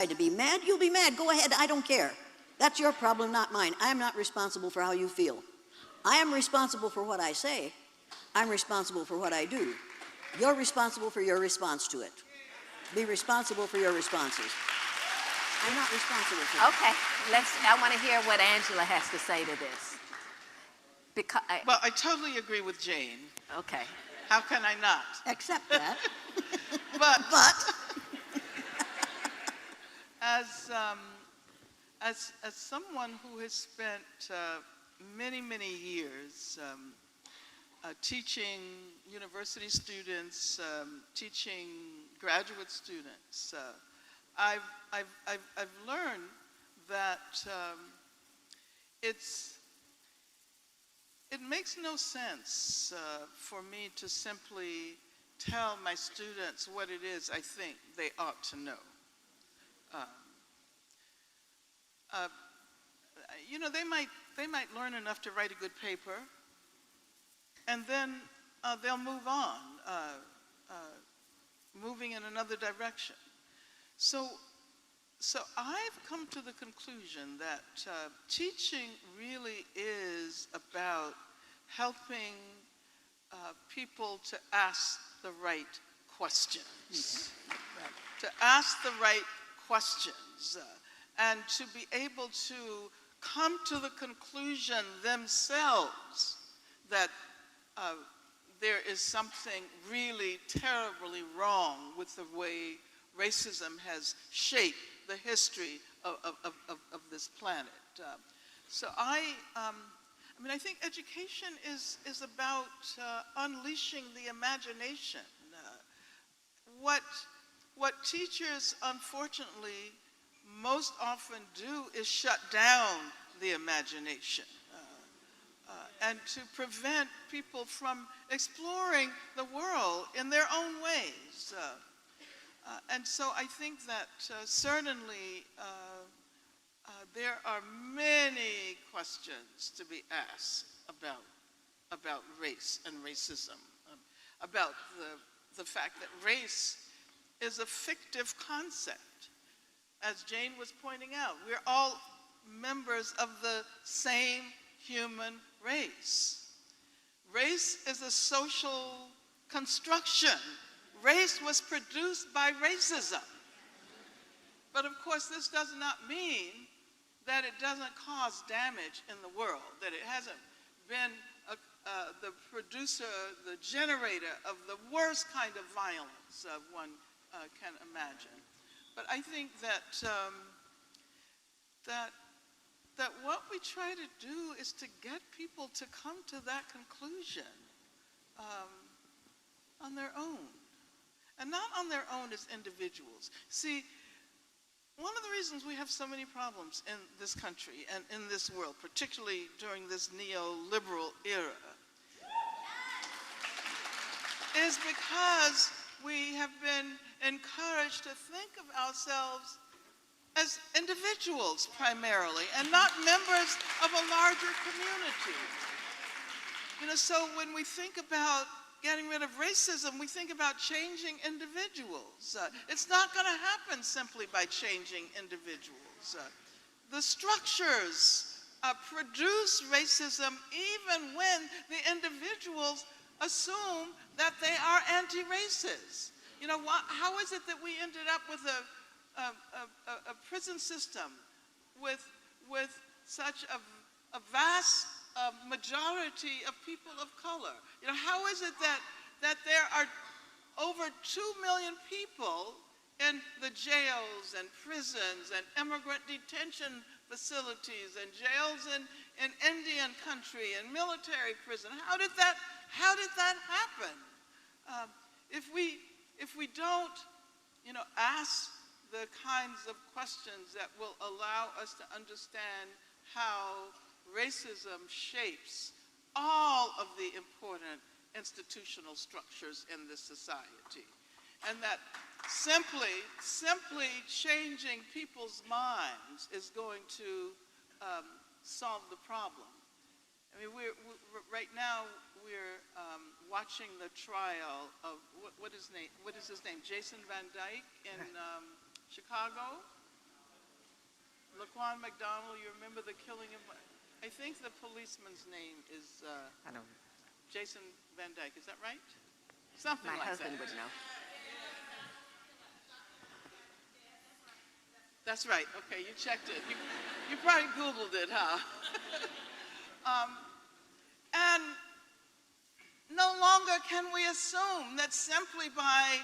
To be mad, you'll be mad. Go ahead, I don't care. That's your problem, not mine. I am not responsible for how you feel. I am responsible for what I say. I'm responsible for what I do. You're responsible for your response to it. Be responsible for your responses. I'm not responsible for that. Okay, I want to hear what Angela has to say to this. Well, I totally agree with Jane. Okay. How can I not? Accept that. But as someone who has spent many years teaching university students, teaching graduate students, I've learned that it makes no sense for me to simply tell my students what it is I think they ought to know. You know, they might learn enough to write a good paper, and then they'll move on, moving in another direction. So I've come to the conclusion that teaching really is about helping people to ask the right questions, to ask the right questions, and to be able to come to the conclusion themselves that there is something really terribly wrong with the way racism has shaped the history of this planet. So I mean, I think education is about unleashing the imagination. What teachers, unfortunately, most often do is shut down the imagination and to prevent people from exploring the world in their own ways. And so I think that certainly there are many questions to be asked about race and racism, about the fact that race is a fictive concept. As Jane was pointing out, we're all members of the same human race. Race is a social construction. Race was produced by racism. But of course, this does not mean that it doesn't cause damage in the world, that it hasn't been the producer, the generator of the worst kind of violence one can imagine. But I think that that what we try to do is to get people to come to that conclusion on their own, and not on their own as individuals. See, one of the reasons we have so many problems in this country and in this world, particularly during this neoliberal era, is because we have been encouraged to think of ourselves as individuals primarily and not members of a larger community. You know, so when we think about getting rid of racism, we think about changing individuals. It's not going to happen simply by changing individuals. The structures produce racism even when the individuals assume that they are anti-racist. You know, how is it that we ended up with a prison system with such a vast majority of people of color? You know, how is it that there are over 2 million people in the jails and prisons and immigrant detention facilities and jails in Indian country and military prison? How did that happen? If we don't, you know, ask the kinds of questions that will allow us to understand how racism shapes all of the important institutional structures in this society, and that simply changing people's minds is going to solve the problem. I mean, right now we're watching the trial of what is his name? Jason Van Dyke in Chicago. Laquan McDonald, you remember the killing of, I think the policeman's name is I don't, Jason Van Dyke, is that right? Something my like husband that. would know. That's right, okay, you checked it. You probably Googled it, huh? And no longer can we assume that simply by